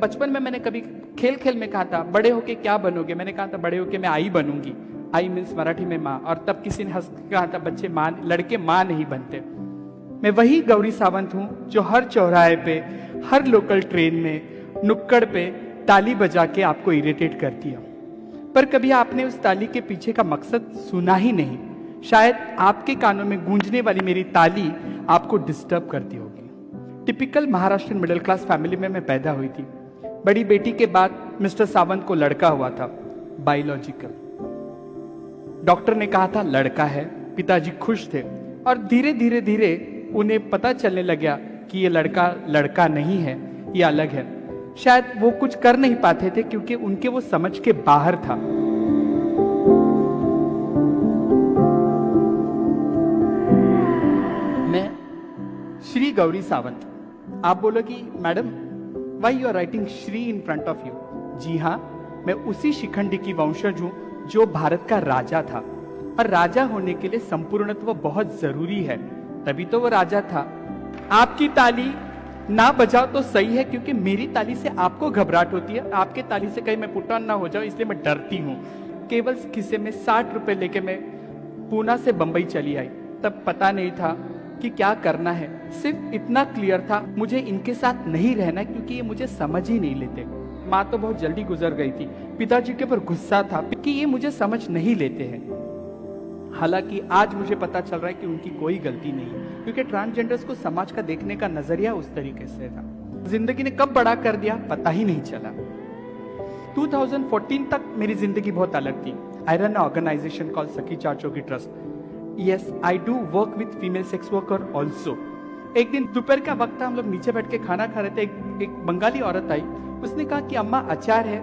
बचपन में मैंने कभी खेल खेल में कहा था बड़े होके क्या बनोगे, मैंने कहा था बड़े होके मैं आई बनूंगी। आई मीन्स मराठी में माँ, और तब किसी ने हंस के कहा था बच्चे माँ, लड़के माँ नहीं बनते। मैं वही गौरी सावंत हूँ जो हर चौराहे पे, हर लोकल ट्रेन में, नुक्कड़ पे ताली बजा के आपको इरिटेट करती है, पर कभी आपने उस ताली के पीछे का मकसद सुना ही नहीं। शायद आपके कानों में गूंजने वाली मेरी ताली आपको डिस्टर्ब करती होगी। Typical Maharashtra middle class family में मैं पैदा हुई थी। बड़ी बेटी के बाद मिस्टर सावंत को लड़का हुआ था, बायोलॉजिकल। डॉक्टर ने कहा था लड़का है, पिताजी खुश थे, और धीरे धीरे धीरे उन्हें पता चलने लगा कि ये लड़का लड़का नहीं है, ये अलग है। शायद वो कुछ कर नहीं पाते थे क्योंकि उनके वो समझ के बाहर था। मैं श्री गौरी सावंत। आप बोलोगी madam why are you writing Shri in front of you? जी हाँ, मैं उसी शिखंडी की वंशज हूं जो भारत का राजा था, और राजा होने के लिए संपूर्णत्व बहुत जरूरी है, तभी तो वो राजा था। आपकी ताली ना बजाओ तो सही है, क्योंकि मेरी ताली से आपको घबराहट होती है, आपके ताली से कहीं मैं पुट ऑन ना हो जाऊं, इसलिए मैं डरती हूँ। केवल खिसे में 60 रुपए लेके मैं पूना से बंबई चली आई। तब पता नहीं था कि क्या करना है, सिर्फ इतना क्लियर था मुझे इनके साथ नहीं रहना, क्योंकि ये मुझे समझ ही नहीं लेते। माँ तो बहुत जल्दी गुजर गई थी, पिताजी के ऊपर गुस्सा था कि ये मुझे समझ नहीं लेते हैं। हालांकि आज मुझे पता चल रहा है कि उनकी कोई गलती नहीं, क्योंकि ट्रांसजेंडर्स को समाज का देखने का नजरिया उस तरीके से था। जिंदगी ने कब बड़ा कर दिया पता ही नहीं चला। 2014 तक मेरी जिंदगी बहुत अलग थी। आई रन ऑर्गेनाइजेशन कॉल्ड सखी चाचोगी trust. Yes, I do work with female sex worker also. एक दिन दोपहर का वक्त था, हम लोग नीचे बैठ के खाना खा रहे थे। एक बंगाली औरत आई, उसने कहा कि अम्मा अचार है।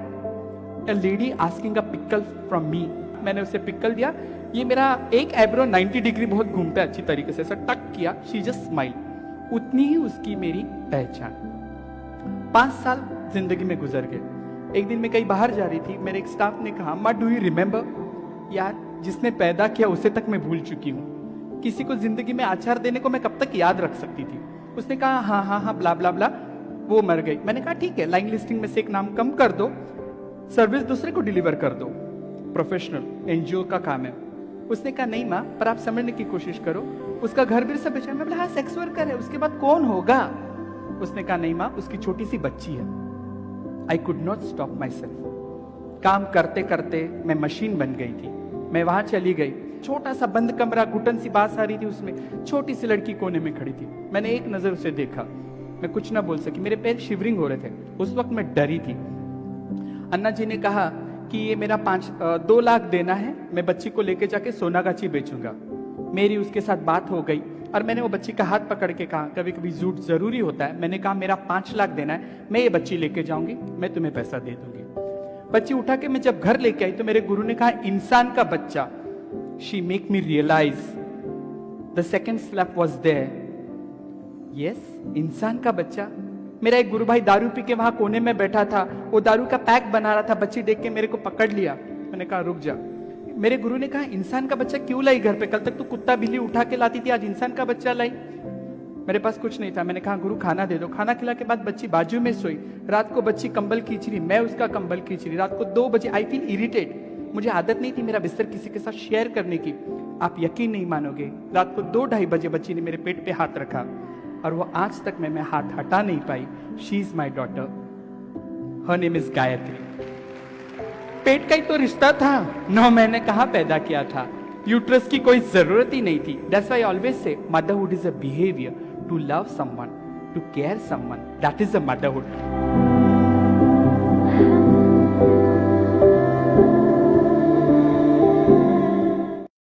A lady asking a pickle from me. मैंने उसे पिकल दिया। ये मेरा एक आईब्रो 90 डिग्री बहुत घूमता है अच्छी तरीके से, सर टक किया, शी जस्ट स्माइल। उतनी ही उसकी मेरी पहचान। 5 साल जिंदगी में गुजर गए। एक दिन मैं कहीं बाहर जा रही थी, मेरे एक स्टाफ ने कहा अम्मा डू यू रिमेम्बर? यार जिसने पैदा किया उसे तक मैं भूल चुकी हूँ, किसी को जिंदगी में आचार देने को मैं कब तक याद रख सकती थी। उसने कहा हाँ हाँ हाँ ब्ला ब्ला ब्ला, वो मर गई। मैंने कहा ठीक है, लाइन लिस्टिंग में से एक नाम कम कर दो, सर्विस दूसरे को डिलीवर कर दो, प्रोफेशनल एनजीओ का काम है। उसने कहा नहीं माँ, पर आप समझने की कोशिश करो, उसका घर भी सब बेचा। मैं बोला हाँ सेक्स वर्कर है, उसके बाद कौन होगा? उसने कहा नहीं माँ, उसकी छोटी सी बच्ची है। I could not stop my self. काम करते करते मैं मशीन बन गई थी। मैं वहां चली गई, छोटा सा बंद कमरा, घुटन सी बात आ रही थी, उसमें छोटी सी लड़की कोने में खड़ी थी। मैंने एक नजर उसे देखा, मैं कुछ ना बोल सकी, मेरे पैर शिवरिंग हो रहे थे। उस वक्त मैं डरी थी। अन्ना जी ने कहा कि ये मेरा 2 लाख देना है, मैं बच्ची को लेके जाके सोनागाची बेचूंगा। मेरी उसके साथ बात हो गई और मैंने वो बच्ची का हाथ पकड़ के कहा, कभी कभी झूठ जरूरी होता है। मैंने कहा मेरा 5 लाख देना है, मैं ये बच्ची लेके जाऊंगी, मैं तुम्हें पैसा दे दूंगी। बच्ची उठा के मैं जब घर लेके आई तो मेरे गुरु ने कहा इंसान का बच्चा। She make me realise the second slap was there. Yes, इंसान का बच्चा। मेरा एक गुरु भाई दारू पी के वहां कोने में बैठा था, वो दारू का पैक बना रहा था। बच्ची देख के मेरे को पकड़ लिया। मैंने कहा रुक जा। मेरे गुरु ने कहा इंसान का बच्चा क्यों लाई घर पे? कल तक तू कुत्ता बिल्ली उठा के लाती थी, आज इंसान का बच्चा लाई। मेरे पास कुछ नहीं था। मैंने कहा गुरु खाना दे दो। खाना खिला के बाद बच्ची बाजू में सोई। रात को बच्ची कंबल खींच रही, मैं उसका कंबल खींच रही। रात को 2 बजे आई फील इरिटेट। मुझे आदत नहीं थी मेरा बिस्तर किसी के साथ शेयर करने की। आप यकीन नहीं मानोगे, रात को 2-2:30 बजे बच्ची ने मेरे पेट पे हाथ रखा और वो आज तक मैं हाथ हटा नहीं पाई। She is my daughter, her name is Gayatri. पेट का ही तो रिश्ता था, 9 महीने कहाँ पैदा किया था, यूट्रस की कोई जरूरत ही नहीं थी। That's why I always say motherhood is a behaviour, to love someone, to care someone, that is a motherhood.